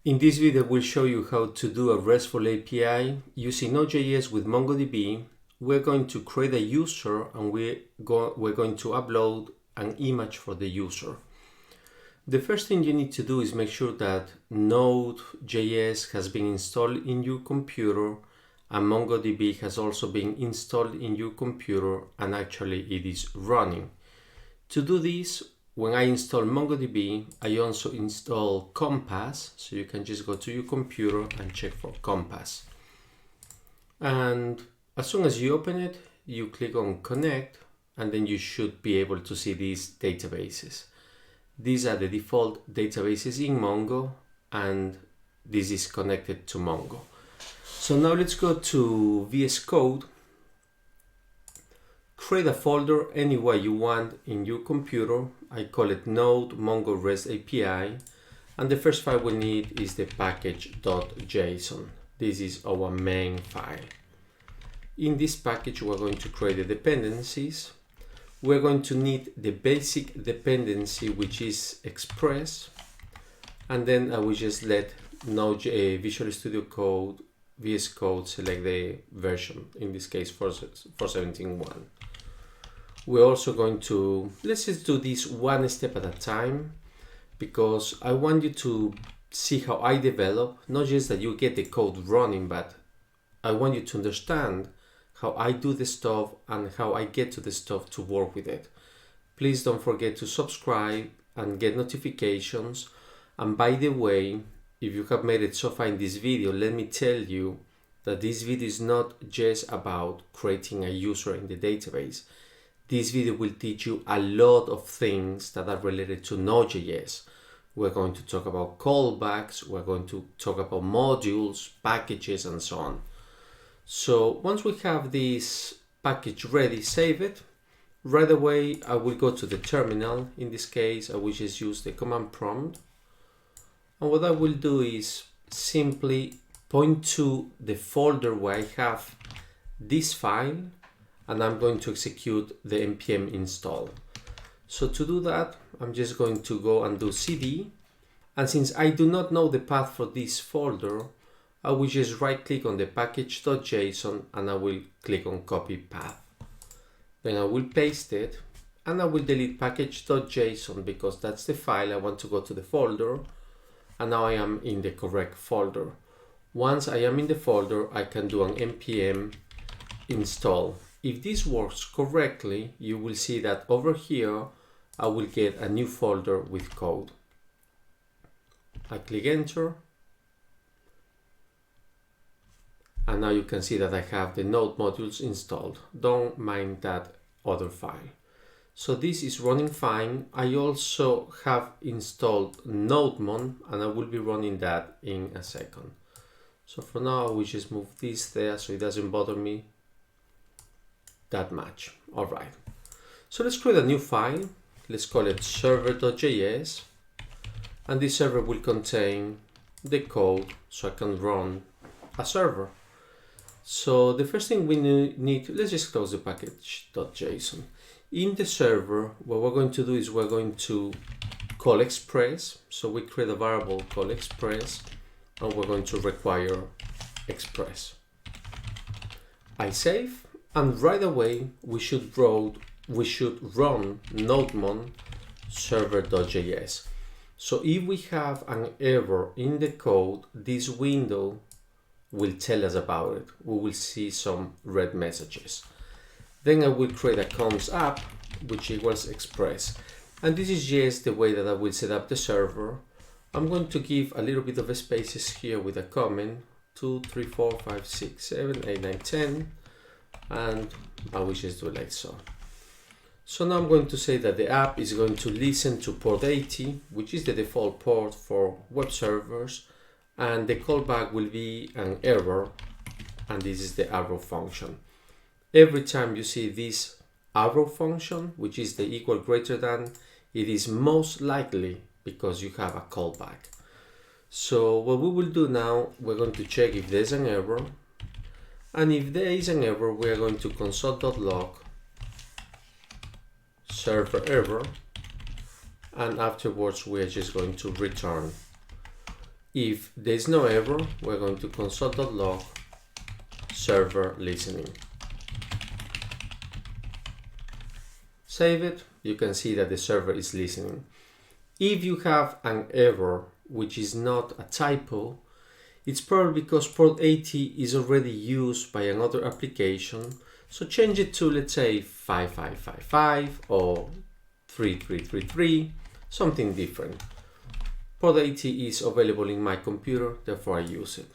In this video, we'll show you how to do a RESTful API using Node.js with MongoDB. We're going to create a user and we're going to upload an image for the user. The first thing you need to do is make sure that Node.js has been installed in your computer and MongoDB has also been installed in your computer and actually it is running. To do this, when I install MongoDB, I also install Compass, so you can just go to your computer and check for Compass. And as soon as you open it, you click on Connect, and then you should be able to see these databases. These are the default databases in Mongo, and this is connected to Mongo. So now let's go to VS Code. Create a folder any way you want in your computer. I call it Node Mongo REST API. And the first file we need is the package.json. This is our main file. In this package, we're going to create the dependencies. We're going to need the basic dependency, which is Express. And then I will just let Visual Studio Code, VS Code select the version, in this case 4.17.1. We're also going to, let's just do this one step at a time, because I want you to see how I develop, not just that you get the code running, but I want you to understand how I do the stuff and how I get to the stuff to work with it. Please don't forget to subscribe and get notifications. And by the way, if you have made it so far in this video, let me tell you that this video is not just about creating a user in the database. This video will teach you a lot of things that are related to Node.js. We're going to talk about callbacks, we're going to talk about modules, packages, and so on. So once we have this package ready, save it. Right away, I will go to the terminal. In this case, I will just use the command prompt. And what I will do is simply point to the folder where I have this file, and I'm going to execute the npm install. So to do that, I'm just going to go and do cd. And since I do not know the path for this folder, I will just right click on the package.json and I will click on copy path. Then I will paste it and I will delete package.json because that's the file I want to go to the folder. And now I am in the correct folder. Once I am in the folder, I can do an npm install. If this works correctly, you will see that over here, I will get a new folder with code. I click enter. And now you can see that I have the Node modules installed. Don't mind that other file. So this is running fine. I also have installed NodeMon and I will be running that in a second. So for now, I will just move this there so it doesn't bother me that much. All right. So let's create a new file. Let's call it server.js. And this server will contain the code so I can run a server. So the first thing we need, let's just close the package.json. In the server, what we're going to do is we're going to call express. So we create a variable called express and we're going to require express. I save, and right away we should run NodeMon server.js. So if we have an error in the code, this window will tell us about it. We will see some red messages. Then I will create a const app, which equals express. And this is just the way that I will set up the server. I'm going to give a little bit of spaces here with a comment, 2, 3, 4, 5, 6, 7, 8, 9, 10. And I will just do it like so. So now I'm going to say that the app is going to listen to port 80, which is the default port for web servers. And the callback will be an error. And this is the arrow function. Every time you see this arrow function, which is the equal greater than, it is most likely because you have a callback. So what we will do now, we're going to check if there's an error. And if there is an error, we are going to console.log server error. And afterwards, we are just going to return If there's no error, we're going to console.log server listening. Save it. You can see that the server is listening. If you have an error which is not a typo, it's probably because port 80 is already used by another application. So change it to, let's say, 5555 or 3333, something different. Port 80 is available in my computer, therefore I use it.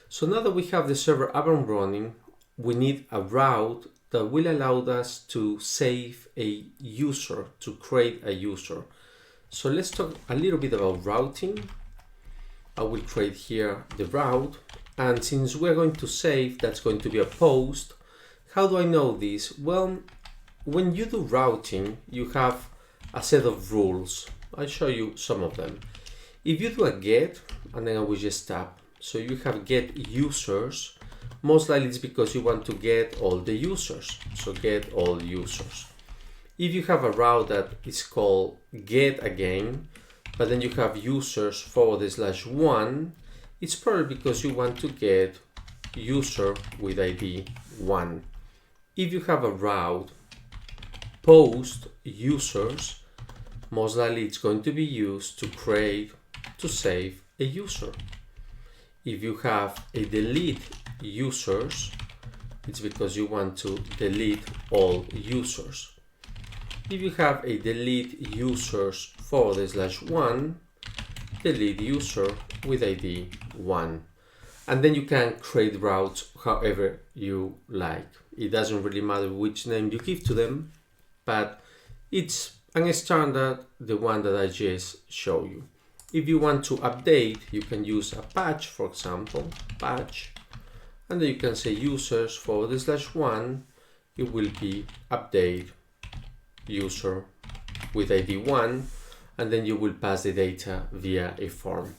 So now that we have the server up and running, we need a route that will allow us to save a user, to create a user. So let's talk a little bit about routing. I will create here the route, and since we're going to save, that's going to be a post. How do I know this? Well, when you do routing, you have a set of rules. I'll show you some of them. If you do a get, and then I will just tap, so you have get users, most likely it's because you want to get all the users, so get all users. If you have a route that is called get again, but then you have users /1, it's probably because you want to get user with ID 1. If you have a route post users, most likely it's going to be used to save a user. If you have a delete users, it's because you want to delete all users. If you have a delete users /1, delete user with ID 1. And then you can create routes however you like. It doesn't really matter which name you give to them, but it's a standard, the one that I just showed you. If you want to update, you can use a patch, for example, patch, and then you can say users /1, it will be update user with ID 1, and then you will pass the data via a form.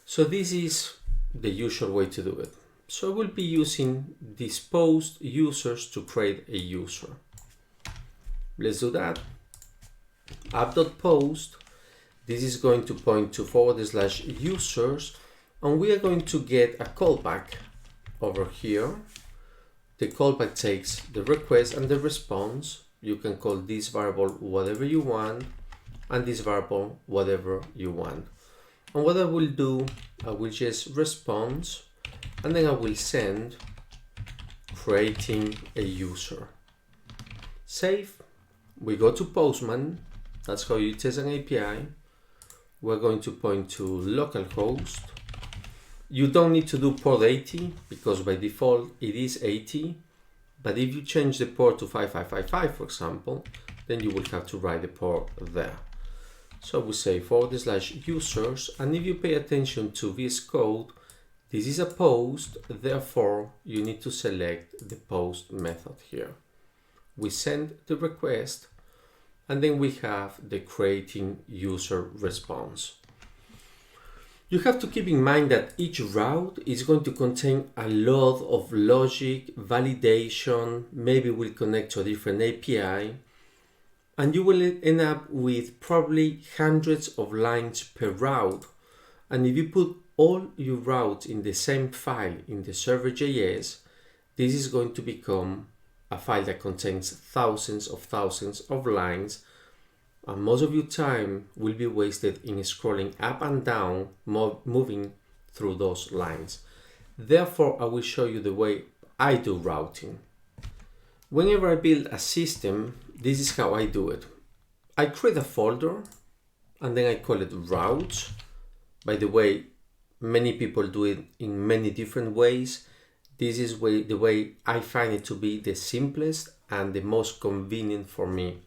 So this is the usual way to do it. So we'll be using this post users to create a user. Let's do that. App.post. This is going to point to /users, and we are going to get a callback over here. The callback takes the request and the response. You can call this variable whatever you want, and this variable whatever you want. And what I will do, I will just respond, and then I will send creating a user. Save. We go to Postman. That's how you test an API. We're going to point to localhost. You don't need to do port 80 because by default it is 80. But if you change the port to 5555, for example, then you will have to write the port there. So we say /users, and if you pay attention to VS Code, this is a post, therefore you need to select the post method here. We send the request, and then we have the creating user response. You have to keep in mind that each route is going to contain a lot of logic, validation, maybe will connect to a different API, and you will end up with probably hundreds of lines per route. And if you put all your routes in the same file in the server.js, this is going to become a file that contains thousands of lines, and most of your time will be wasted in scrolling up and down, moving through those lines. Therefore, I will show you the way I do routing. Whenever I build a system, this is how I do it. I create a folder, and then I call it routes. By the way, many people do it in many different ways. This is the way I find it to be the simplest and the most convenient for me.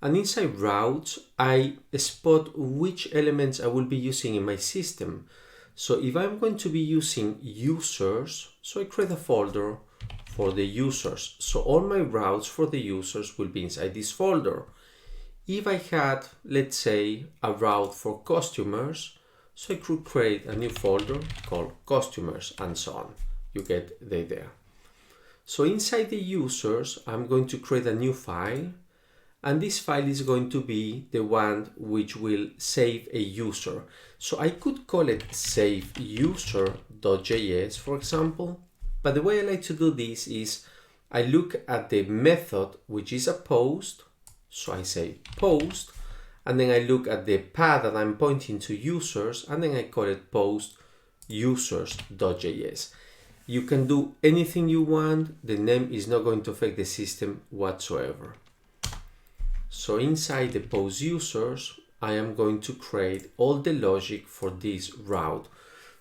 And inside routes, I spot which elements I will be using in my system. So if I'm going to be using users, so I create a folder for the users. So all my routes for the users will be inside this folder. If I had, let's say, a route for customers, so I could create a new folder called customers and so on. You get the idea. So inside the users, I'm going to create a new file, and this file is going to be the one which will save a user. So I could call it save user.js, for example, but the way I like to do this is I look at the method which is a post, so I say post, and then I look at the path that I'm pointing to users, and then I call it post users.js. You can do anything you want, the name is not going to affect the system whatsoever. So inside the post users, I am going to create all the logic for this route.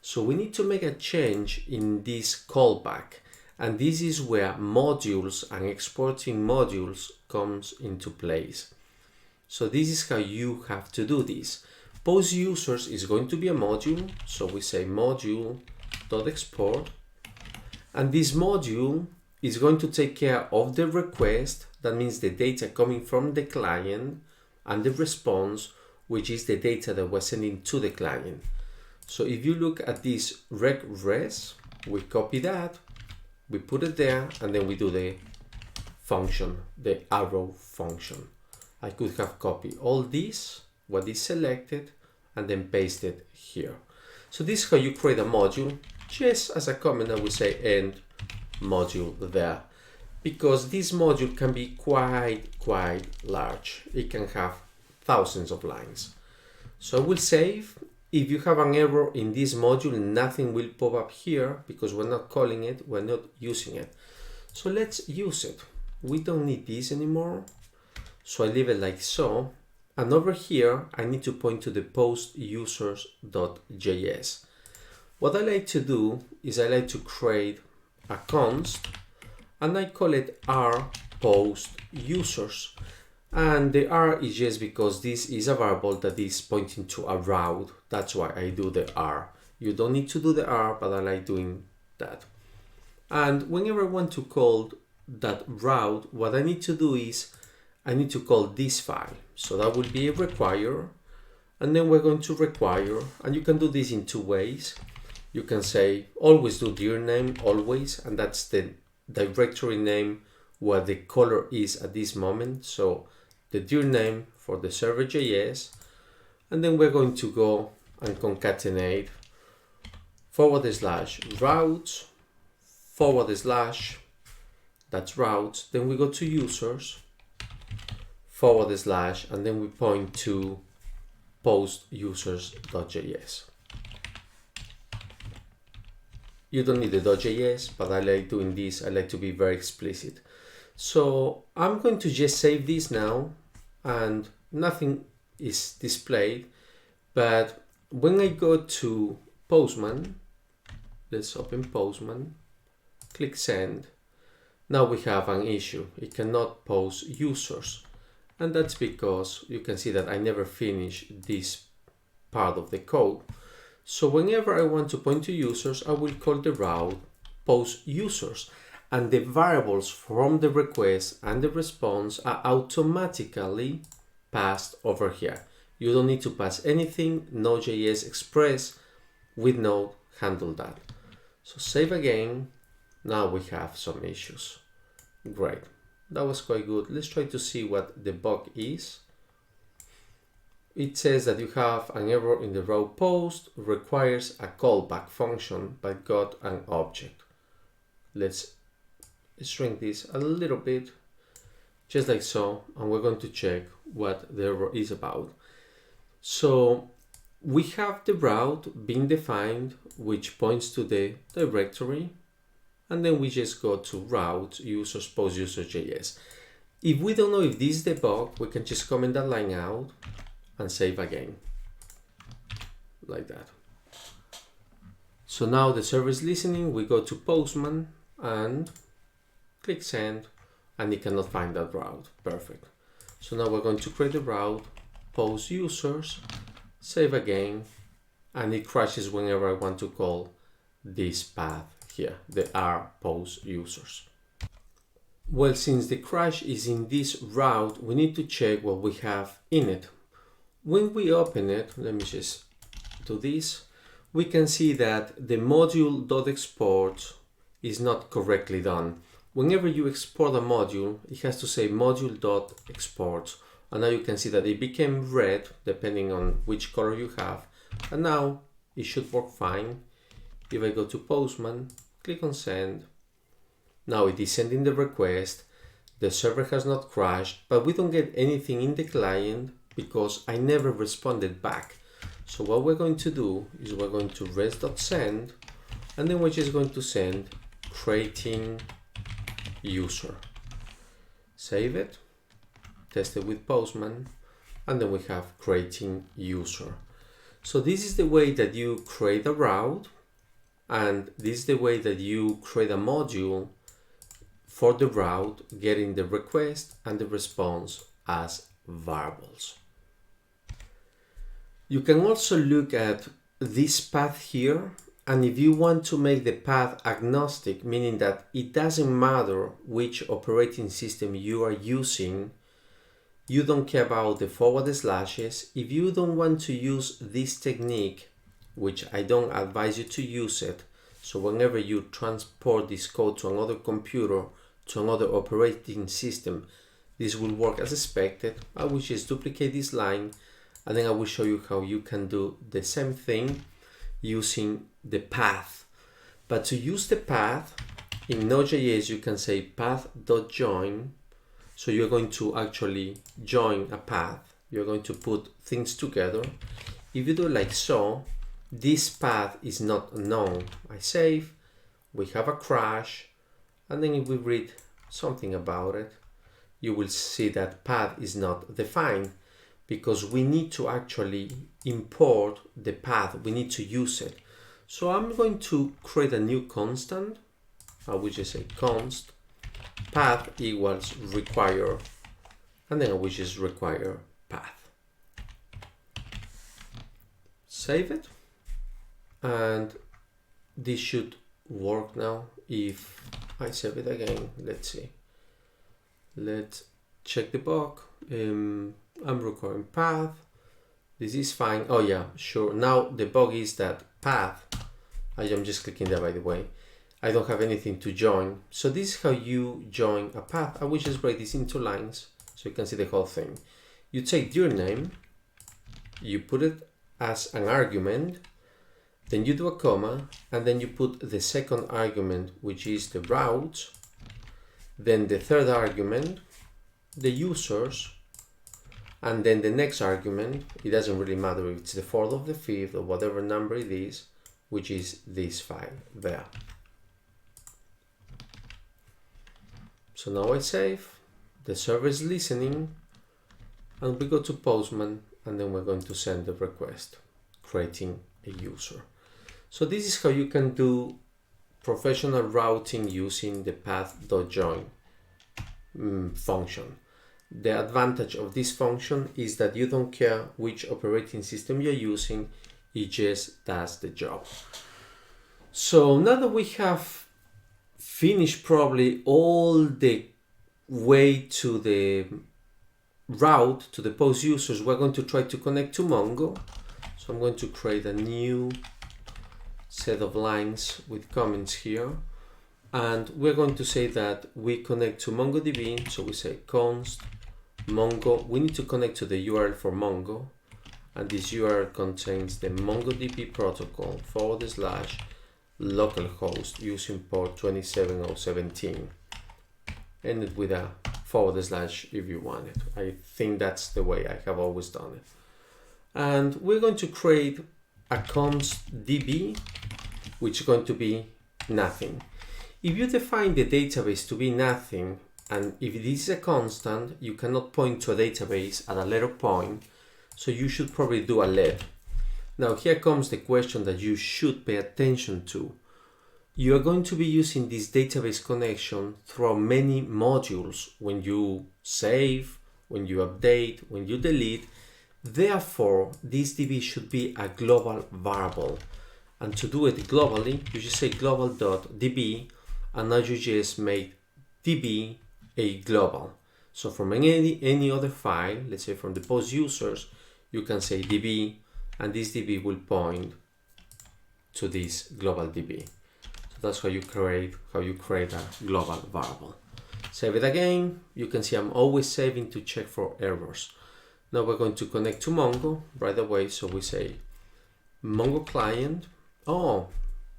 So we need to make a change in this callback, and this is where modules and exporting modules comes into place. So this is how you have to do this. Post users is going to be a module, so we say module.export, and this module is going to take care of the request, that means the data coming from the client, and the response, which is the data that we're sending to the client. So if you look at this res, we copy that, we put it there, and then we do the function, the arrow function. I could have copied all this, what is selected, and then paste it here. So this is how you create a module. Just as a comment, I would say end module there, because this module can be quite large. It can have thousands of lines. So I will save. If you have an error in this module, nothing will pop up here because we're not calling it, we're not using it. So let's use it. We don't need this anymore. So I leave it like so. And over here, I need to point to the post users.js. What I like to do is I like to create a const, and I call it r post users. And the r is just because this is a variable that is pointing to a route. That's why I do the r. You don't need to do the r, but I like doing that. And whenever I want to call that route, what I need to do is I need to call this file. So that will be a require, and then we're going to require, and you can do this in two ways. You can say always do dir name always, and that's the directory name where the color is at this moment. So the dir name for the server.js, and then we're going to go and concatenate /routes / that's routes. Then we go to users / and then we point to post users.js. You don't need the .js, but I like doing this. I like to be very explicit. So I'm going to just save this now, and nothing is displayed. But when I go to Postman, let's open Postman, click send. Now we have an issue. It cannot post users. And that's because you can see that I never finished this part of the code. So whenever I want to point to users, I will call the route post users, and the variables from the request and the response are automatically passed over here. You don't need to pass anything. Node.js Express with Node handle that. So save again. Now we have some issues. Great. That was quite good. Let's try to see what the bug is. It says that you have an error in the route post, requires a callback function, but got an object. Let's shrink this a little bit, just like so, and we're going to check what the error is about. So we have the route being defined, which points to the directory, and then we just go to route users post users.js. If we don't know if this is the bug, we can just comment that line out and save again, like that. So now the server is listening. We go to Postman and click send, and it cannot find that route. Perfect. So now we're going to create a route, post users, save again, and it crashes whenever I want to call this path here, the r post users. Well, since the crash is in this route, we need to check what we have in it. When we open it, let me just do this, we can see that the module.export is not correctly done. whenever you export a module, it has to say module.export. And now you can see that it became red depending on which color you have. And now it should work fine. If I go to Postman, click on send. Now it is sending the request. The server has not crashed, but we don't get anything in the client because I never responded back. So what we're going to do is we're going to rest.send, and then we're just going to send creating user. Save it, test it with Postman, and then we have creating user. So this is the way that you create a route, and this is the way that you create a module for the route, getting the request and the response as variables. You can also look at this path here, and if you want to make the path agnostic, meaning that it doesn't matter which operating system you are using, you don't care about the forward slashes. If you don't want to use this technique, which I don't advise you to use it, so whenever you transport this code to another computer, to another operating system, this will work as expected. I will just duplicate this line, and then I will show you how you can do the same thing using the path. But to use the path in Node.js, you can say path.join. So you're going to actually join a path. You're going to put things together. If you do it like so, this path is not known. I save, we have a crash, and then if we read something about it, you will see that path is not defined because we need to actually import the path. We need to use it. So I'm going to create a new constant. I will just say const path equals require, and then I will just require path. Save it, and this should work now. If I save it again, let's see. Let's check the bug. I'm requiring path. This is fine. Oh yeah, sure. Now the bug is that path. I am just clicking there, by the way. I don't have anything to join. So this is how you join a path. I will just break this into lines so you can see the whole thing. You take your name, you put it as an argument, then you do a comma, and then you put the second argument, which is the route, then the third argument, the users, and then the next argument. It doesn't really matter if it's the fourth or the fifth or whatever number it is, which is this file there. So now I save, the server is listening, and we go to Postman, and then we're going to send the request, creating a user. So this is how you can do professional routing using the path.join function. The advantage of this function is that you don't care which operating system you're using, it just does the job. So now that we have finished probably all the way to the route, to the post users, we're going to try to connect to Mongo. So I'm going to create a new set of lines with comments here, and we're going to say that we connect to MongoDB. So we say const Mongo. We need to connect to the URL for Mongo, and this URL contains the MongoDB protocol / localhost using port 27017. End it with a / if you want it. I think that's the way I have always done it. And we're going to create a const DB, which is going to be nothing. If you define the database to be nothing, and if this is a constant, you cannot point to a database at a later point, so you should probably do a let. Now here comes the question that you should pay attention to. You are going to be using this database connection through many modules when you save, when you update, when you delete. Therefore, this DB should be a global variable. And to do it globally, you just say global.db, and now you just make db a global. So from any other file, let's say from the post users, you can say db, and this db will point to this global db. So that's how you create a global variable. Save it again. You can see I'm always saving to check for errors. Now we're going to connect to Mongo right away. So we say Mongo client. Oh,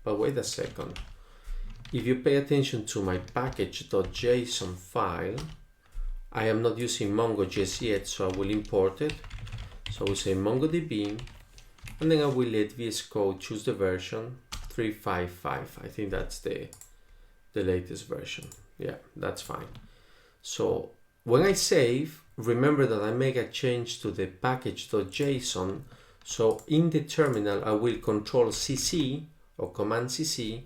but wait a second. If you pay attention to my package.json file, I am not using MongoJS yet, so I will import it. So we say MongoDB, and then I will let VS Code choose the version 355. I think that's the latest version. Yeah, that's fine. So when I save, remember that I make a change to the package.json. So in the terminal, I will control CC or command CC,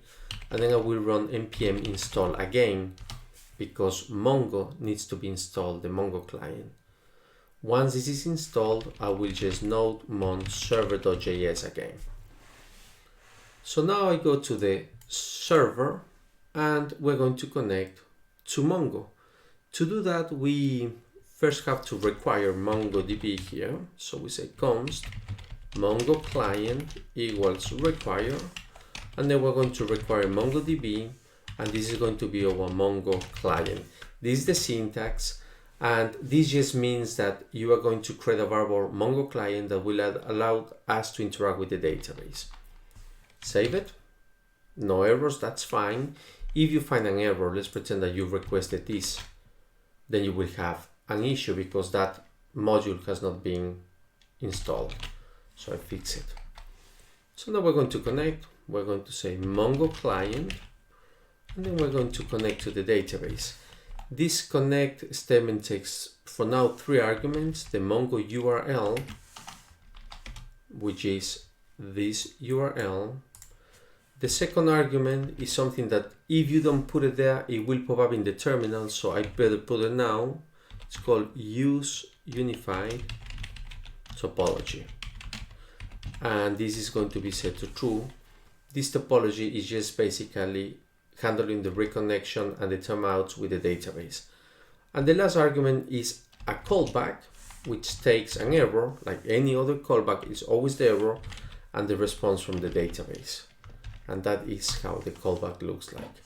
and then I will run npm install again, because Mongo needs to be installed, the Mongo client. Once this is installed, I will just node mon server.js again. So now I go to the server and we're going to connect to Mongo. To do that, we first have to require MongoDB here. So we say const Mongo client equals require, and then we're going to require MongoDB, and this is going to be our Mongo client. This is the syntax, and this just means that you are going to create a variable Mongo client that will allow us to interact with the database. Save it. No errors, that's fine. If you find an error, let's pretend that you requested this, then you will have an issue because that module has not been installed. So I fix it. So now we're going to connect. We're going to say Mongo client, and then we're going to connect to the database. This connect statement takes, for now, 3 arguments: the Mongo URL, which is this URL. The second argument is something that if you don't put it there, it will pop up in the terminal, so I better put it now. It's called use unified topology, and this is going to be set to true. This topology is just basically handling the reconnection and the timeouts with the database. And the last argument is a callback, which takes an error, like any other callback is always the error, and the response from the database. And that is how the callback looks like.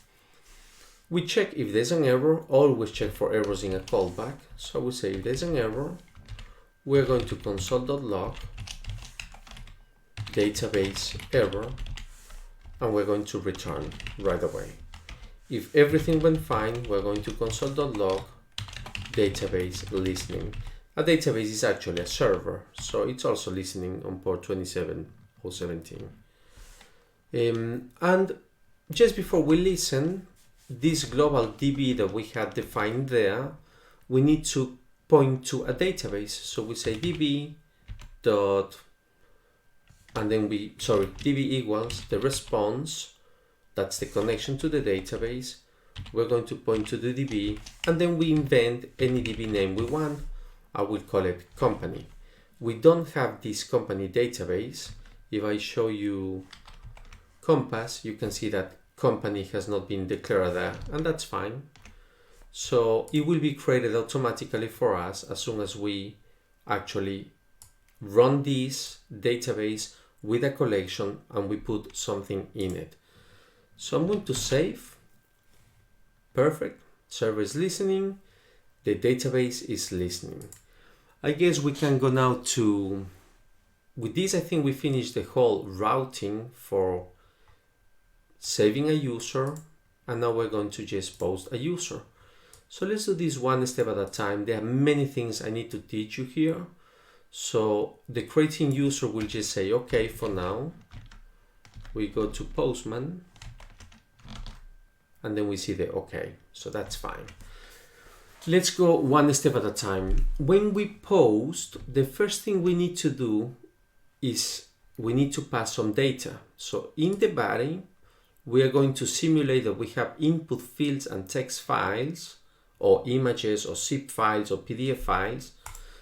We check if there's an error, always check for errors in a callback. So we say if there's an error, we're going to console.log database error, and we're going to return right away. If everything went fine, we're going to console.log database listening. A database is actually a server, so it's also listening on port 27017. And just before we listen, this global DB that we had defined there, we need to point to a database. So we say DB dot, and then DB equals the response, that's the connection to the database. We're going to point to the DB, and then we invent any DB name we want. I will call it company. We don't have this company database. If I show you Compass, you can see that company has not been declared there, and that's fine. So it will be created automatically for us as soon as we actually run this database with a collection and we put something in it. So I'm going to save. Perfect. Server is listening. The database is listening. I guess we can go now to, with this I think we finished the whole routing for saving a user, and now we're going to just post a user. So let's do this one step at a time. There are many things I need to teach you here. So the creating user will just say okay for now. We go to Postman, and then we see the okay. So that's fine. Let's go one step at a time. When we post, the first thing we need to do is we need to pass some data. So in the body, we are going to simulate that we have input fields and text files, or images, or zip files, or PDF files.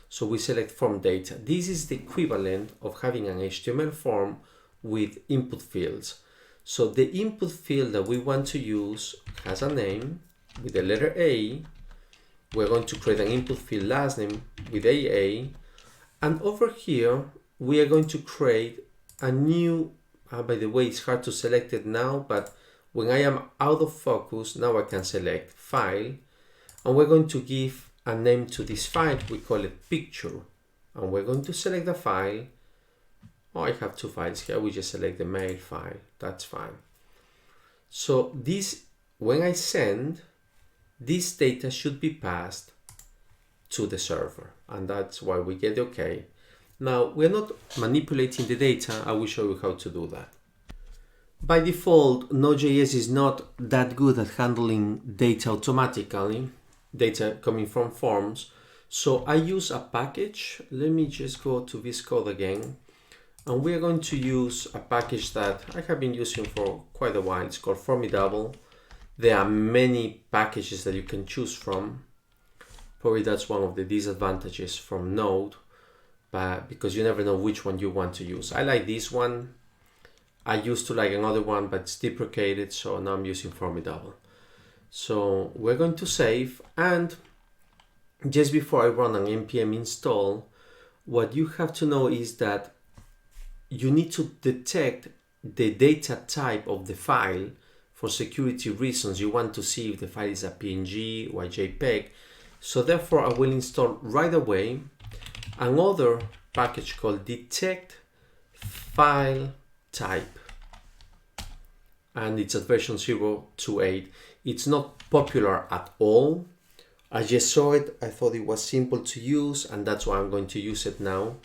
So we select form data. This is the equivalent of having an HTML form with input fields. So the input field that we want to use has a name with the letter A. We're going to create an input field last name with AA. And over here, we are going to create a new, by the way, it's hard to select it now, but When I am out of focus, now I can select file, and we're going to give a name to this file. We call it picture, and we're going to select the file. Oh, I have two files here. We just select the mail file. That's fine. So this, when I send, this data should be passed to the server, and that's why we get OK. Now, we're not manipulating the data. I will show you how to do that. By default, Node.js is not that good at handling data automatically, data coming from forms. So I use a package. Let me just go to VS Code again. And we are going to use a package that I have been using for quite a while. It's called Formidable. There are many packages that you can choose from. Probably that's one of the disadvantages from Node, but because you never know which one you want to use. I like this one. I used to like another one, but it's deprecated, so now I'm using Formidable. So we're going to save, and just before I run an npm install, what you have to know is that you need to detect the data type of the file. For security reasons, you want to see if the file is a PNG or a JPEG. So therefore, I will install right away another package called detect file type, and it's at version 0.28. It's not popular at all. I just saw it, I thought it was simple to use, and that's why I'm going to use it now.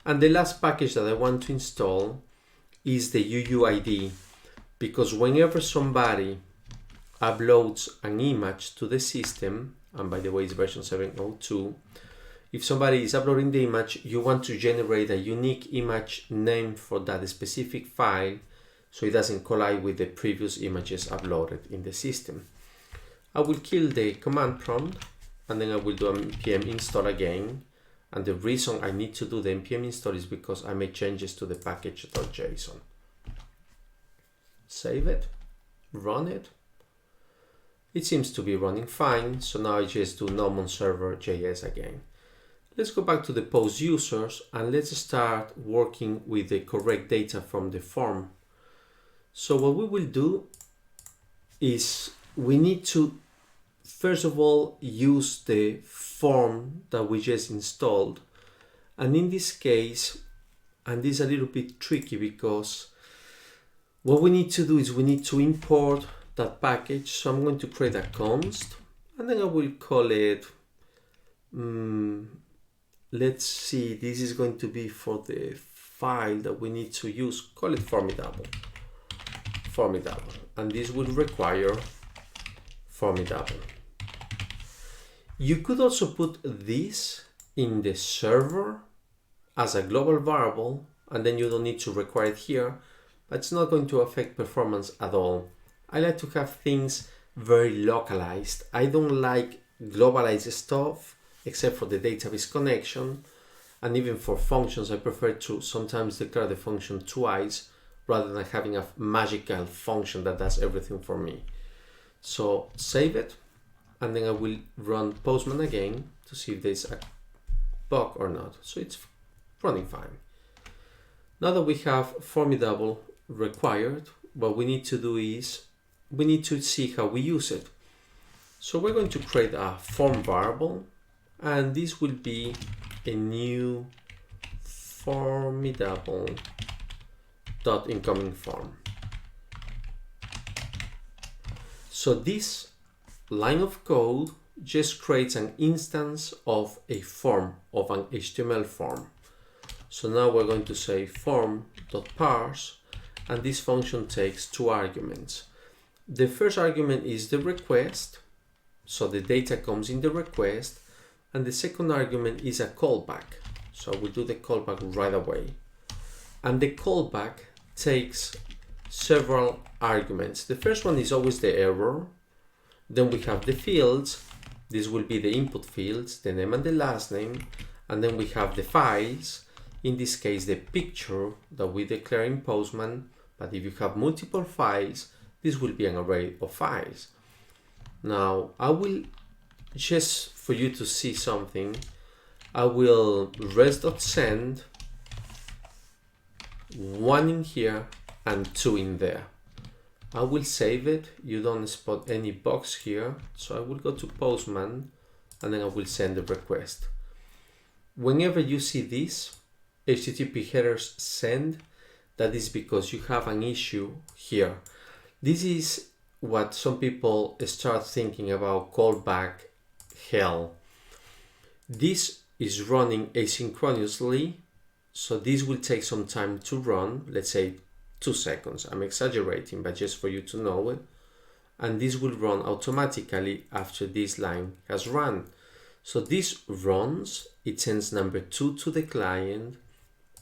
And the last package that I want to install is the UUID, because whenever somebody uploads an image to the system, and by the way, it's version 7.02, if somebody is uploading the image, you want to generate a unique image name for that specific file, so it doesn't collide with the previous images uploaded in the system. I will kill the command prompt, and then I will do npm install again. And the reason I need to do the npm install is because I made changes to the package.json. Save it, run it. It seems to be running fine, so now I just do num on server.js again. Let's go back to the post users and let's start working with the correct data from the form. So what we will do is we need to first of all use the form that we just installed, and in this case, and this is a little bit tricky because what we need to do is we need to import that package. So I'm going to create a const, and then I will call it let's see, this is going to be for the file that we need to use, call it formidable, and this will require formidable. You could also put this in the server as a global variable, and then you don't need to require it here, but it's not going to affect performance at all. I like to have things very localized. I don't like globalized stuff except for the database connection, and even for functions I prefer to sometimes declare the function twice rather than having a magical function that does everything for me. So save it, and then I will run Postman again to see if there's a bug or not. So it's running fine. Now that we have formidable required, what we need to do is we need to see how we use it. So we're going to create a form variable, and this will be a new formidable dot incoming form. So this line of code just creates an instance of a form, of an HTML form. So now we're going to say form.parse, and this function takes two arguments. The first argument is the request, so the data comes in the request, and the second argument is a callback. So we'll do the callback right away. And the callback takes several arguments. The first one is always the error. Then we have the fields. This will be the input fields, the name and the last name. And then we have the files. In this case, the picture that we declare in Postman. But if you have multiple files, this will be an array of files. Now, I will, just for you to see something, I will res.send 1 in here and 2 in there. I will save it. You don't spot any box here. So I will go to Postman and then I will send the request. Whenever you see this, HTTP headers send, that is because you have an issue here. This is what some people start thinking about callback hell. This is running asynchronously, so this will take some time to run, let's say 2 seconds. I'm exaggerating, but just for you to know it. And this will run automatically after this line has run. So this runs, it sends number 2 to the client,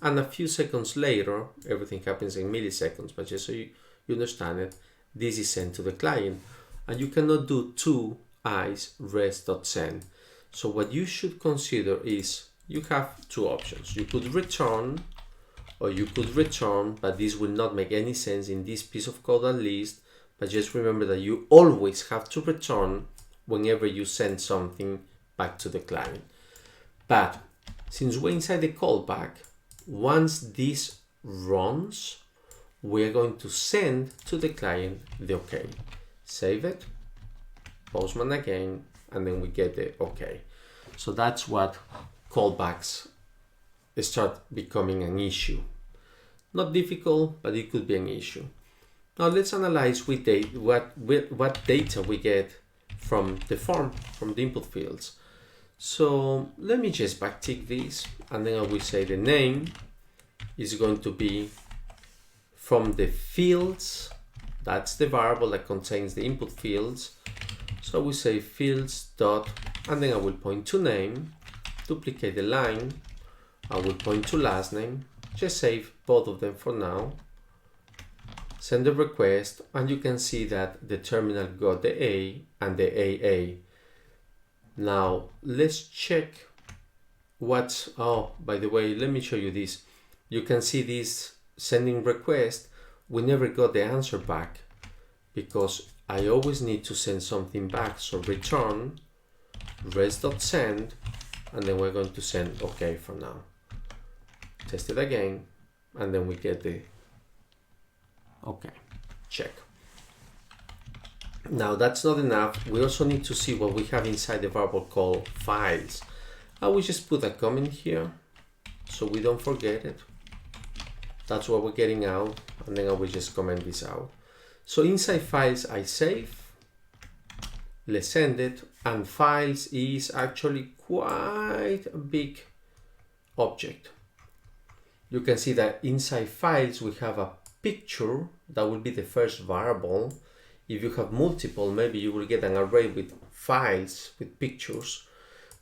and a few seconds later, everything happens in milliseconds, but just so you understand it, this is sent to the client. And you cannot do 2 eyes rest.send. So what you should consider is you have 2 options. You could return, or you could return, but this will not make any sense in this piece of code at least. But just remember that you always have to return whenever you send something back to the client. But since we're inside the callback, once this runs, we're going to send to the client the OK. Save it, Postman again, and then we get the OK. So that's what callbacks start becoming an issue. Not difficult, but it could be an issue. Now let's analyze what data we get from the form, from the input fields. So let me just backtick this, and then I will say the name is going to be from the fields. That's the variable that contains the input fields. So we say fields dot, and then I will point to name, duplicate the line, I will point to last name, just save both of them for now, send the request, and you can see that the terminal got the A and the AA. Now let's check what's, oh, by the way, let me show you this. You can see this sending request, we never got the answer back because I always need to send something back. So return rest.send, and then we're going to send OK for now. Test it again, and then we get the OK, check. Now that's not enough. We also need to see what we have inside the variable called files. I will just put a comment here so we don't forget it. That's what we're getting out, and then I will just comment this out. So inside files I save, let's send it, and files is actually quite a big object. You can see that inside files we have a picture that will be the first variable. If you have multiple, maybe you will get an array with files with pictures,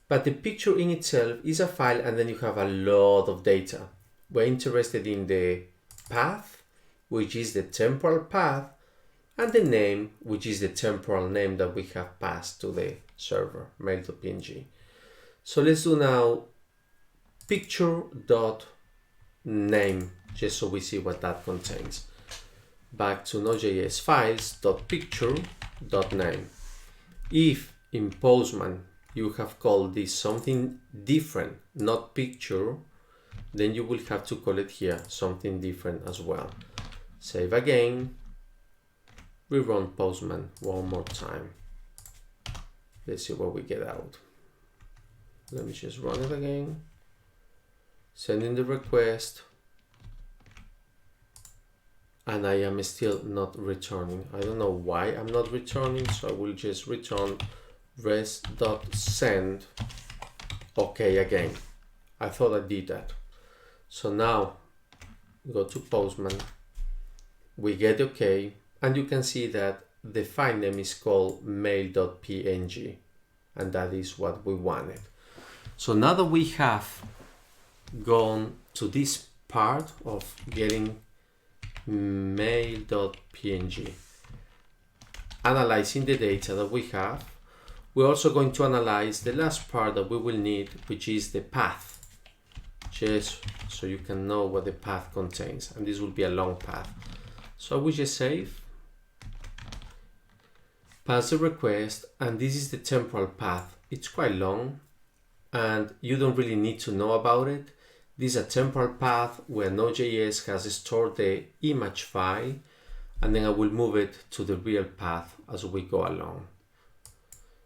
but the picture in itself is a file, and then you have a lot of data. We're interested in the path, which is the temporal path, and the name, which is the temporal name that we have passed to the server, mail.png. So let's do now picture.name, just so we see what that contains. Back to Node.js files.picture.name. If in Postman you have called this something different, not picture, then you will have to call it here something different as well. Save again. We run Postman one more time. Let's see what we get out. Let me just run it again. Send in the request. And I am still not returning. I don't know why I'm not returning, so I will just return rest.send OK again. I thought I did that. So now go to Postman, we get OK, and you can see that the file name is called mail.png, and that is what we wanted. So now that we have gone to this part of getting mail.png, analyzing the data that we have, we're also going to analyze the last part that we will need, which is the path, just so you can know what the path contains, and this will be a long path. So we just save, pass the request, and this is the temporal path. It's quite long and you don't really need to know about it. This is a temporal path where Node.js has stored the image file, and then I will move it to the real path as we go along.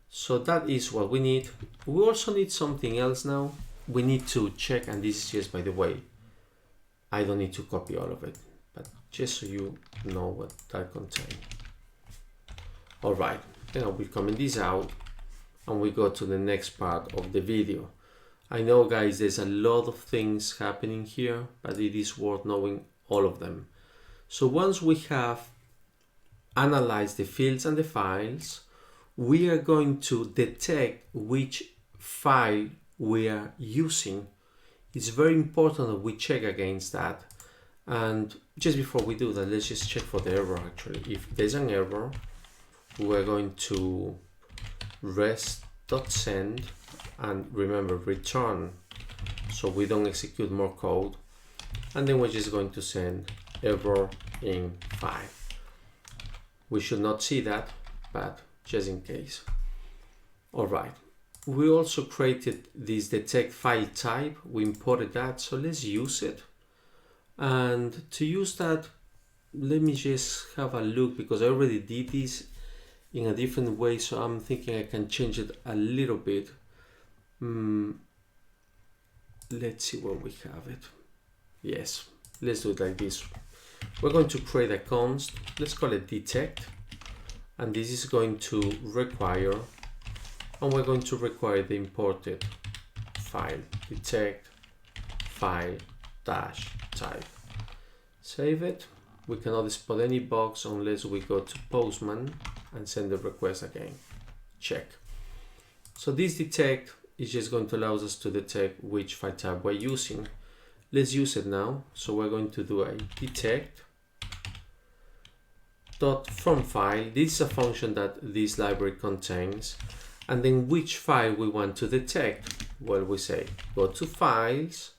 So that is what we need. We also need something else now. We need to check, and this is just by the way, I don't need to copy all of it, but just so you know what that contains. All right, then I will comment this out and we go to the next part of the video. I know guys, there's a lot of things happening here, but it is worth knowing all of them. So once we have analyzed the fields and the files, we are going to detect which file we are using. It's very important that we check against that. And just before we do that, let's just check for the error actually. If there's an error, we're going to rest.send and remember return so we don't execute more code. And then we're just going to send error in file. We should not see that, but just in case. All right. We also created this detect file type. We imported that, so let's use it. And to use that, let me just have a look because I already did this in a different way, so I'm thinking I can change it a little bit. Let's see where we have it. Yes, let's do it like this. We're going to create a const, let's call it detect, and this is going to require, and we're going to require the imported file, detect file dash type. Save it. We cannot spot any box unless we go to Postman and send the request again. Check. So this detect is just going to allow us to detect which file type we're using. Let's use it now. So we're going to do a detect dot from file. This is a function that this library contains. And then which file we want to detect? Well, we say go to files,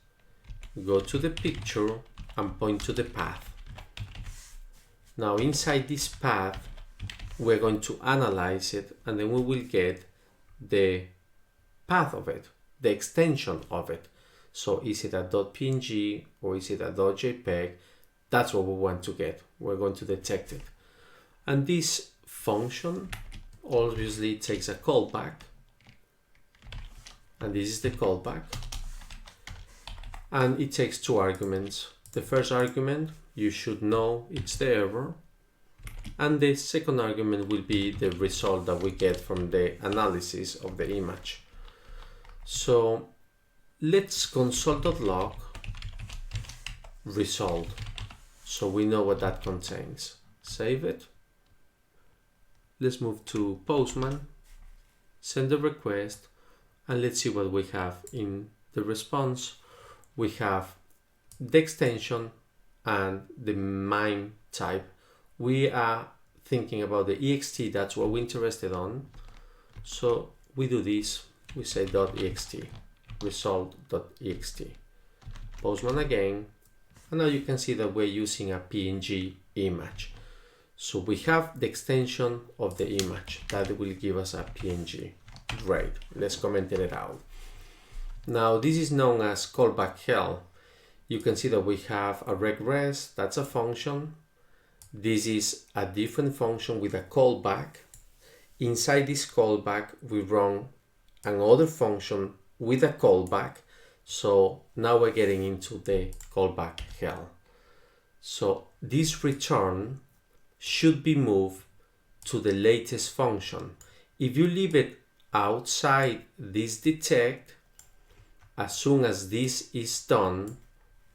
go to the picture and point to the path. Now inside this path, we're going to analyze it and then we will get the path of it, the extension of it. So is it a .png or is it a .jpeg? That's what we want to get. We're going to detect it. And this function obviously takes a callback. And this is the callback. And it takes two arguments. The first argument, you should know it's the error. And the second argument will be the result that we get from the analysis of the image. So let's console.log result. So we know what that contains. Save it. Let's move to Postman, send the request, and let's see what we have in the response. We have the extension and the MIME type. We are thinking about the ext, that's what we're interested on. So we do this, we say .ext, result.ext, Postman again, and now you can see that we're using a PNG image. So we have the extension of the image that will give us a PNG. Great, let's comment it out. Now this is known as callback hell. You can see that we have a regress, that's a function. This is a different function with a callback. Inside this callback, we run another function with a callback. So now we're getting into the callback hell. So this return should be moved to the latest function. If you leave it outside this detect, as soon as this is done,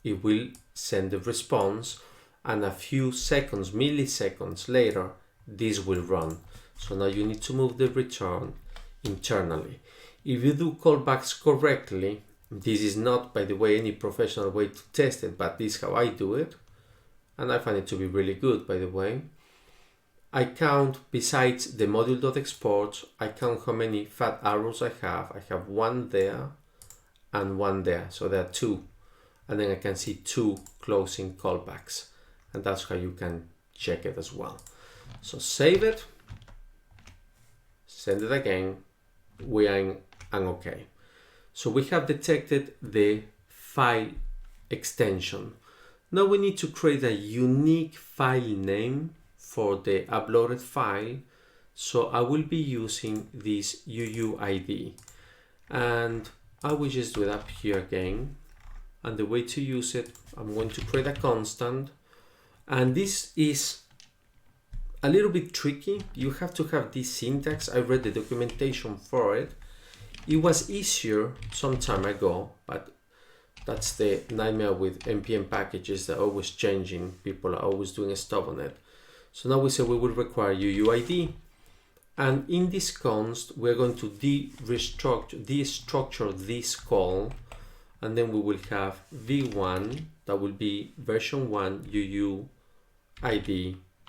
it will send the response, and a few seconds, milliseconds later, this will run. So now you need to move the return internally. If you do callbacks correctly, this is not, by the way, any professional way to test it, but this is how I do it. And I find it to be really good, by the way. I count, besides the module.export, I count how many fat arrows I have. I have one there and one there. So there are two. And then I can see two closing callbacks. And that's how you can check it as well. So save it, send it again, we are in an OK. So we have detected the file extension. Now we need to create a unique file name for the uploaded file. So I will be using this UUID, and I will just do it up here again. And the way to use it, I'm going to create a constant, and this is a little bit tricky. You have to have this syntax. I read the documentation for it. It was easier some time ago, but that's the nightmare with NPM packages. They're always changing. People are always doing stuff on it. So now we say we will require UUID. And in this const, we're going to destructure this call. And then we will have v1, that will be version 1 UUID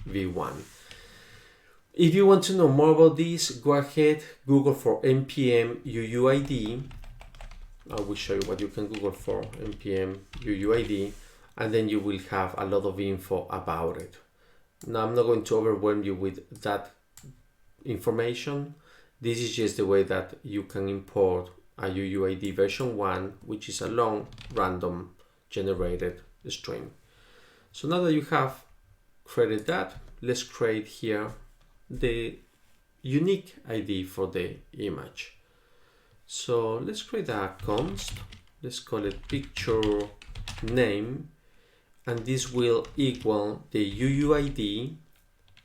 v1. If you want to know more about this, go ahead, Google for npm UUID. I will show you what you can Google for, npm UUID, and then you will have a lot of info about it. Now, I'm not going to overwhelm you with that information. This is just the way that you can import a UUID version 1, which is a long random generated string. So now that you have created that, let's create here the unique ID for the image. So let's create a const. Let's call it picture name, and this will equal the UUID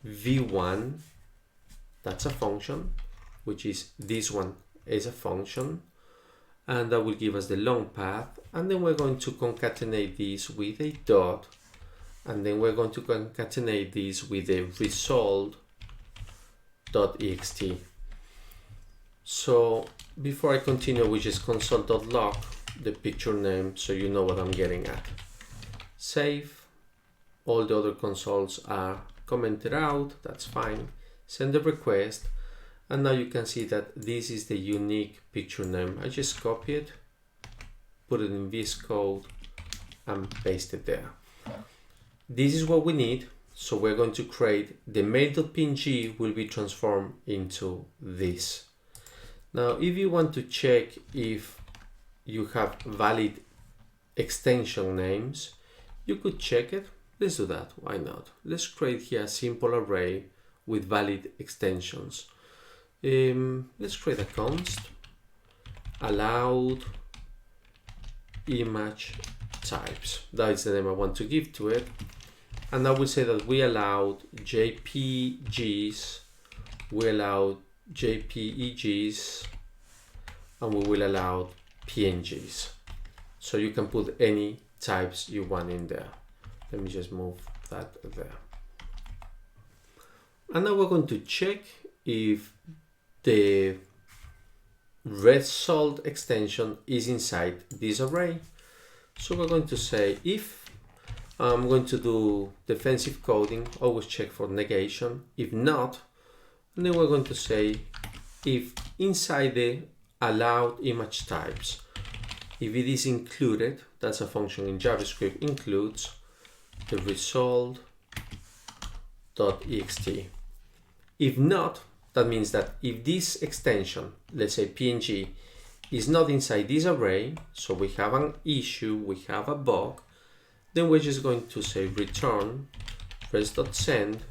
v1. That's a function, which is this one is a function, and that will give us the long path. And then we're going to concatenate this with a dot, and then we're going to concatenate this with a result.ext. So before I continue, we just console.log the picture name so you know what I'm getting at. Save. All the other consoles are commented out. That's fine. Send the request. And now you can see that this is the unique picture name. I just copy it, put it in VS Code, and paste it there. This is what we need. So we're going to create the mail.png will be transformed into this. Now, if you want to check if you have valid extension names, you could check it. Let's do that. Why not? Let's create here a simple array with valid extensions. Let's create a const allowed image types. That is the name I want to give to it. And I will say that we allowed JPGs, we allowed JPEGs, and we will allow PNGs. So you can put any types you want in there. Let me just move that there. And now we're going to check if the result extension is inside this array. So we're going to say if I'm going to do defensive coding, always check for negation. If not, and then we're going to say if inside the allowed image types, if it is included, that's a function in JavaScript, includes the result.ext. If not, that means that if this extension, let's say PNG, is not inside this array, so we have an issue, we have a bug, then we're just going to say return res.send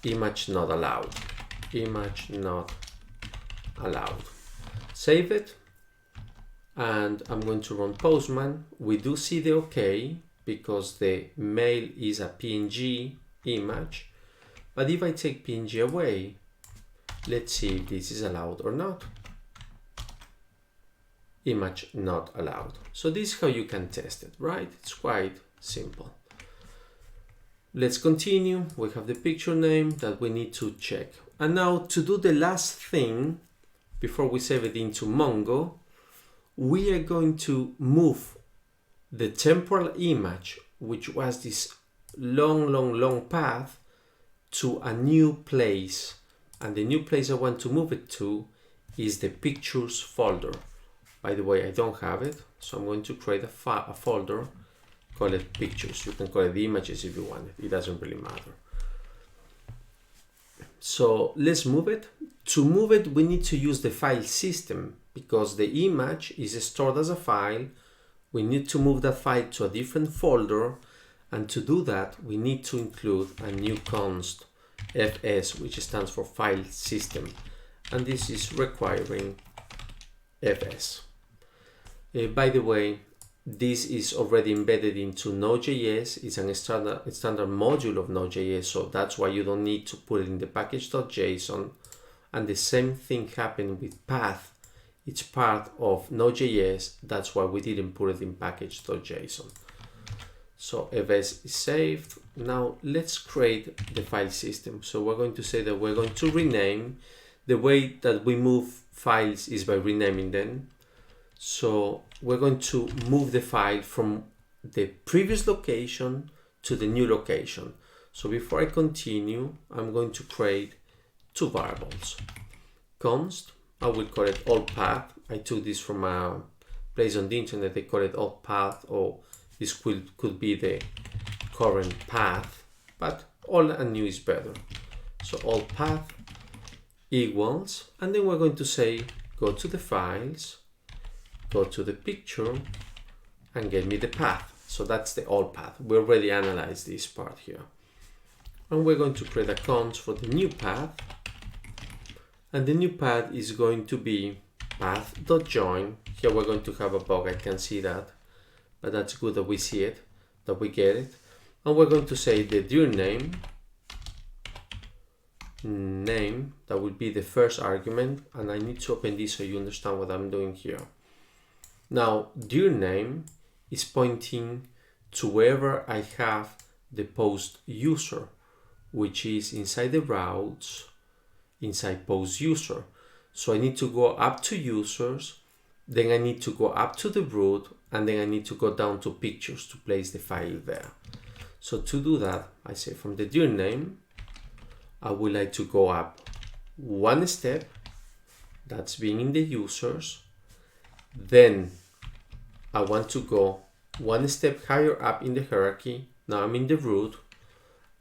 image not allowed. Image not allowed. Save it, and I'm going to run Postman. We do see the OK because the mail is a PNG image, but if I take PNG away, let's see if this is allowed or not. Image not allowed. So this is how you can test it, right? It's quite simple. Let's continue. We have the picture name that we need to check. And now to do the last thing, before we save it into Mongo, we are going to move the temporal image, which was this long path, to a new place. And the new place I want to move it to is the pictures folder. By the way, I don't have it, so I'm going to create a folder, call it pictures. You can call it the images if you want it. It doesn't really matter. So let's move it. To move it, we need to use the file system because the image is stored as a file. We need to move that file to a different folder. And to do that, we need to include a new const FS, which stands for file system, and this is requiring FS. By the way, this is already embedded into Node.js. It's a standard module of Node.js, so that's why you don't need to put it in the package.json. And the same thing happened with path. It's part of Node.js, that's why we didn't put it in package.json. So FS is saved. Now let's create the file system. So we're going to say that we're going to rename. The way that we move files is by renaming them. So we're going to move the file from the previous location to the new location. So before I continue, I'm going to create two variables. Const, I will call it all path. I took this from a place on the internet. They call it all path, or this could be the current path, but all and new is better. So all path equals, and then we're going to say go to the files, go to the picture, and get me the path. So that's the all path. We already analyzed this part here. And we're going to create a const for the new path. And the new path is going to be path.join. Here we're going to have a bug, I can see that. But that's good that we see it, that we get it. And we're going to say the dir name, that will be the first argument. And I need to open this so you understand what I'm doing here. Now, dir name is pointing to wherever I have the post user, which is inside the routes, inside post user. So I need to go up to users, then I need to go up to the root, and then I need to go down to pictures to place the file there. So to do that, I say from the dir name, I would like to go up one step, that's being in the users. Then I want to go one step higher up in the hierarchy. Now I'm in the root,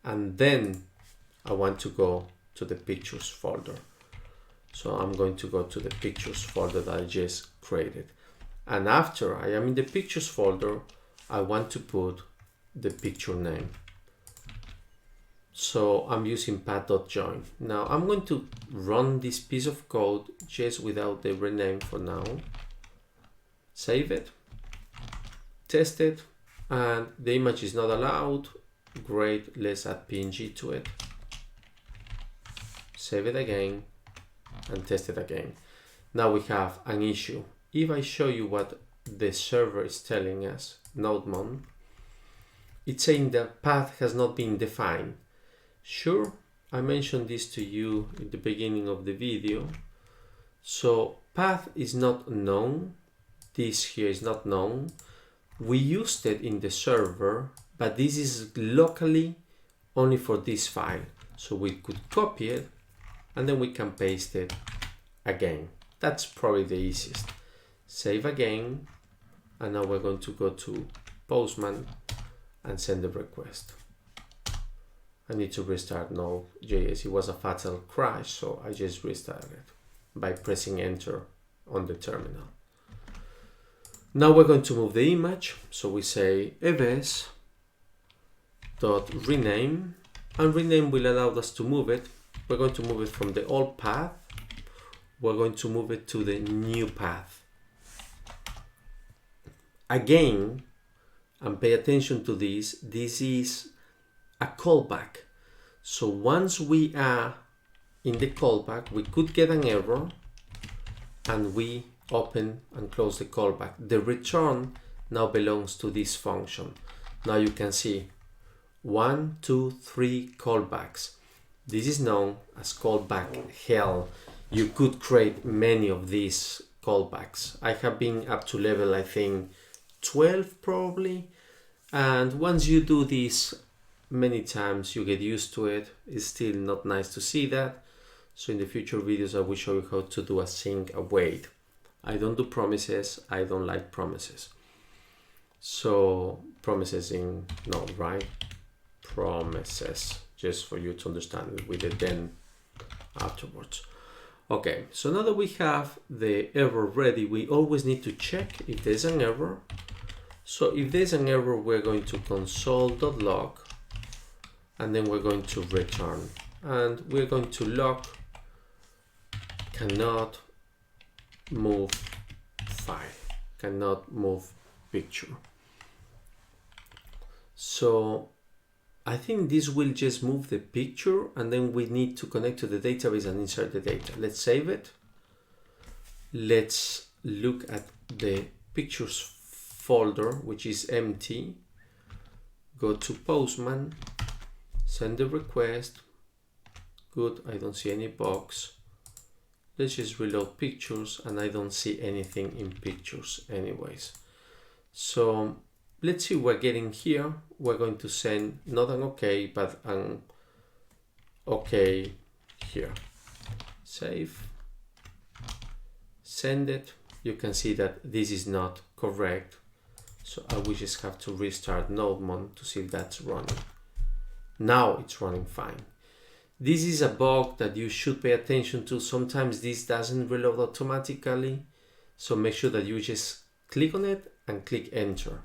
and then I want to go to the pictures folder. So I'm going to go to the pictures folder that I just created. And after I am in the pictures folder, I want to put the picture name. So I'm using path.join. Now I'm going to run this piece of code just without the rename for now. Save it, test it, and the image is not allowed. Great, let's add PNG to it. Save it again and test it again. Now we have an issue. If I show you what the server is telling us, NodeMon, it's saying the path has not been defined. Sure, I mentioned this to you in the beginning of the video. So path is not known. This here is not known. We used it in the server, but this is locally only for this file. So we could copy it and then we can paste it again. That's probably the easiest. Save again, and now we're going to go to Postman and send the request. I need to restart Node.js. It was a fatal crash, so I just restarted it by pressing enter on the terminal. Now we're going to move the image. So we say evs.rename, and rename will allow us to move it. We're going to move it from the old path. We're going to move it to the new path. Again, and pay attention to this, this is a callback. So once we are in the callback, we could get an error and we open and close the callback. The return now belongs to this function. Now you can see 1, 2, 3 callbacks. This is known as callback hell. You could create many of these callbacks. I have been up to level, I think, 12 probably. And once you do this many times, you get used to it. It's still not nice to see that. So in the future videos, I will show you how to do async await. I don't do promises. I don't like promises. So promises in Node, right? Promises, just for you to understand it with the then afterwards. Okay, so now that we have the error ready, we always need to check if there's an error. So if there's an error, we're going to console.log, and then we're going to return and we're going to log cannot move file, cannot move picture. So I think this will just move the picture, and then we need to connect to the database and insert the data. Let's save it. Let's look at the pictures folder, which is empty. Go to Postman, send the request. Good, I don't see any box. Let's just reload pictures, and I don't see anything in pictures anyways. So let's see what we're getting here. We're going to send not an OK, but an OK here. Save. Send it. You can see that this is not correct. So I will just have to restart NodeMon to see if that's running. Now it's running fine. This is a bug that you should pay attention to. Sometimes this doesn't reload automatically. So make sure that you just click on it and click enter.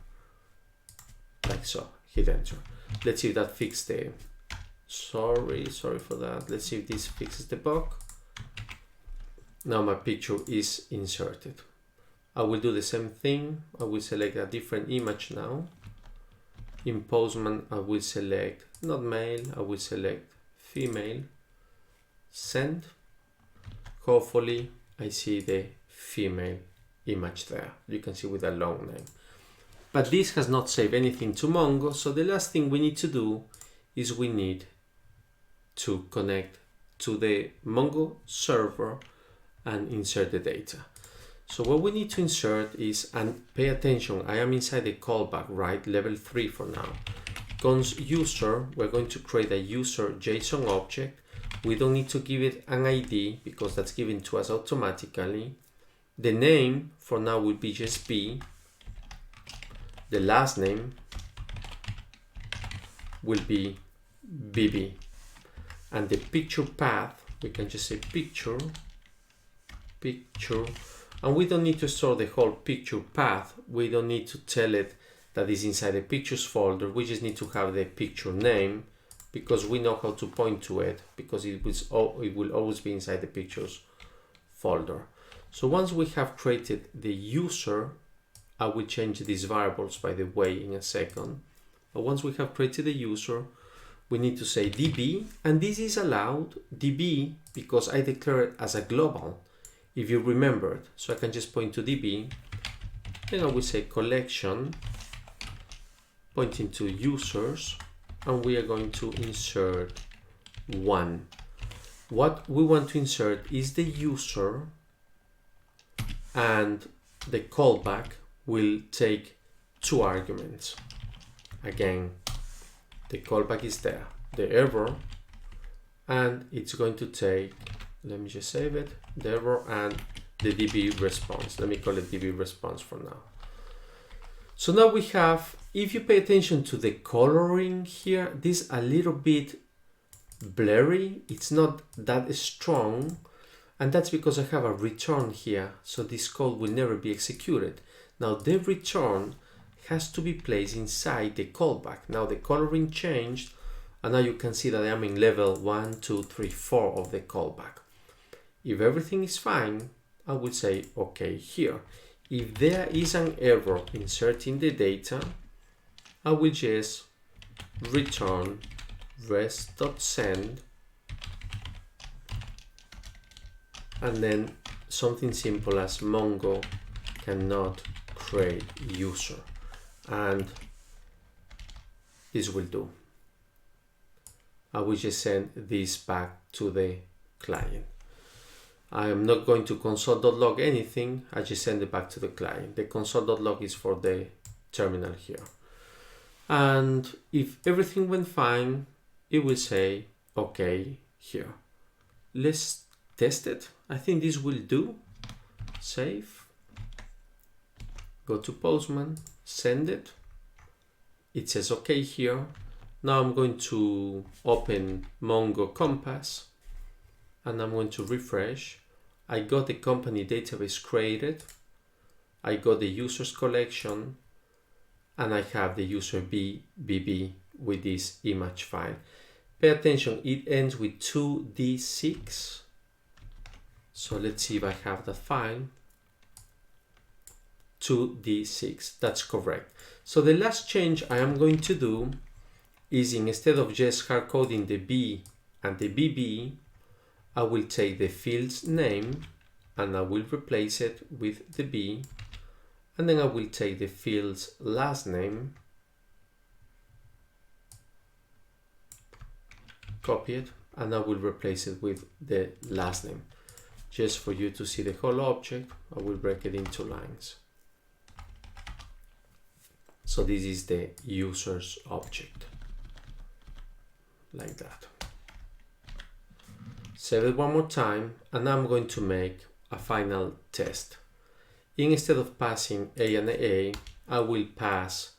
Like so, hit enter. Let's see if that fixed the, sorry for that. Let's see if this fixes the bug. Now my picture is inserted. I will do the same thing. I will select a different image now. In Postman, I will select not male, I will select female. Send. Hopefully I see the female image there. You can see with a long name. But this has not saved anything to Mongo, so the last thing we need to do is we need to connect to the Mongo server and insert the data. So what we need to insert is, and pay attention, I am inside the callback, right? Level 3 for now. Cons user, we're going to create a user JSON object. We don't need to give it an ID because that's given to us automatically. The name for now will be just B. The last name will be BB. And the picture path, we can just say picture, and we don't need to store the whole picture path. We don't need to tell it that is inside the pictures folder. We just need to have the picture name because we know how to point to it, because it will always be inside the pictures folder. So once we have created the user, I will change these variables, by the way, in a second. But once we have created the user, we need to say DB, and this is allowed, DB, because I declare it as a global, if you remembered. So I can just point to DB, then I will say collection, pointing to users, and we are going to insert 1. What we want to insert is the user, and the callback will take 2 arguments. Again, the callback is there, the error, and it's going to take, let me just save it, the error and the DB response. Let me call it DB response for now. So now we have, if you pay attention to the coloring here, this is a little bit blurry. It's not that strong, and that's because I have a return here. So this code will never be executed. Now the return has to be placed inside the callback. Now the coloring changed, and now you can see that I am in level 1, 2, 3, 4 of the callback. If everything is fine, I will say OK here. If there is an error inserting the data, I will just return rest.send, and then something simple as Mongo cannot create user, and this will do. I will just send this back to the client. I am not going to console.log anything. I just send it back to the client. The console.log is for the terminal here. And if everything went fine, it will say OK here. Let's test it. I think this will do. Save. Go to Postman, send it. It says OK here. Now I'm going to open Mongo Compass, and I'm going to refresh. I got the company database created. I got the users collection, and I have the user BB with this image file. Pay attention, it ends with 2d6. So let's see if I have that file. 2d6, that's correct. So the last change I am going to do is, instead of just hard coding the B and the BB, I will take the field's name and I will replace it with the B, and then I will take the field's last name, copy it, and I will replace it with the last name. Just for you to see the whole object, I will break it into lines. So this is the user's object, like that. Save it one more time, and I'm going to make a final test. Instead of passing A and A, I will pass,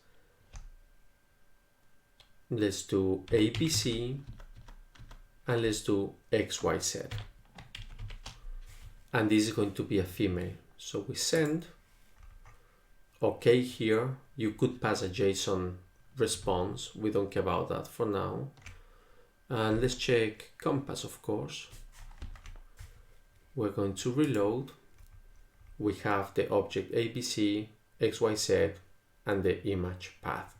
let's do ABC, and let's do XYZ. And this is going to be a female. So we send. Okay, here you could pass a JSON response. We don't care about that for now. And let's check compass, of course. We're going to reload. We have the object ABC, XYZ, and the image path.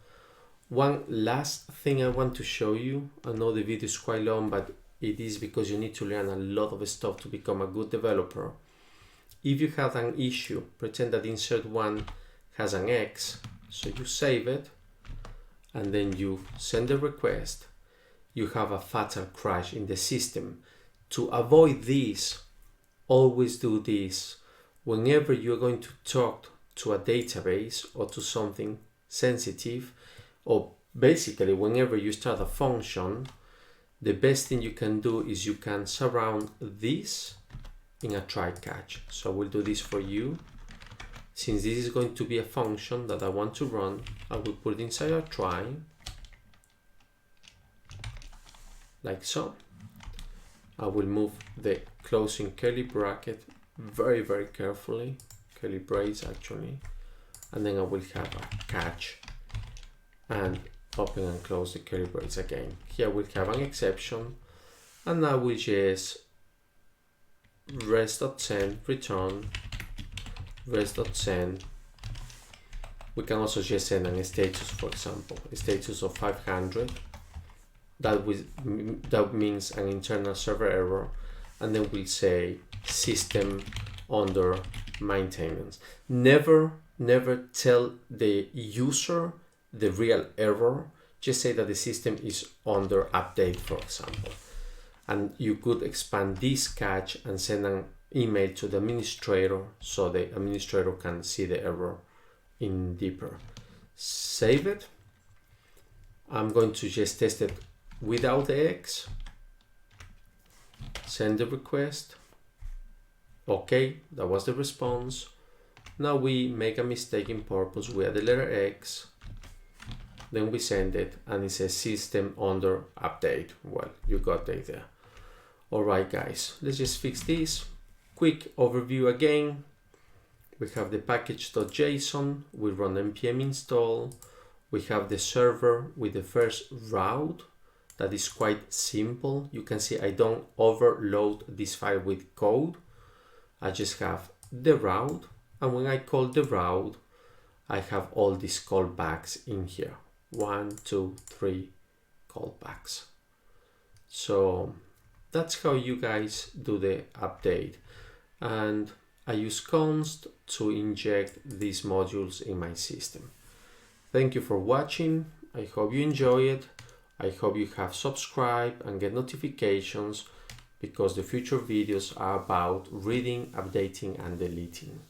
One last thing I want to show you. I know the video is quite long, but it is because you need to learn a lot of stuff to become a good developer. If you have an issue, pretend that insert one has an X, so you save it, and then you send the request. You have a fatal crash in the system. To avoid this, always do this. Whenever you're going to talk to a database or to something sensitive, or basically whenever you start a function, the best thing you can do is you can surround this in a try catch. So I will do this for you. Since this is going to be a function that I want to run, I will put it inside a try, like so. I will move the closing curly bracket very, very carefully, curly brace actually, and then I will have a catch and open and close the curly brace again. Here we'll have an exception, and I will just rest.send return rest.send. We can also just send a status, for example, a status of 500. That means an internal server error, and then we'll say system under maintenance. Never tell the user the real error. Just say that the system is under update, for example. And you could expand this catch and send an email to the administrator so the administrator can see the error in deeper. Save it. I'm going to just test it without the X. Send the request. Okay, that was the response. Now we make a mistake in purpose. We add the letter X. Then we send it and it says system under update. Well, you got it there. Alright guys, let's just fix this. Quick overview again. We have the package.json. We run npm install. We have the server with the first route. That is quite simple. You can see I don't overload this file with code. I just have the route. And when I call the route, I have all these callbacks in here. 1, 2, 3 callbacks. So that's how you guys do the update. And I use const to inject these modules in my system. Thank you for watching. I hope you enjoy it. I hope you have subscribed and get notifications, because the future videos are about reading, updating, and deleting.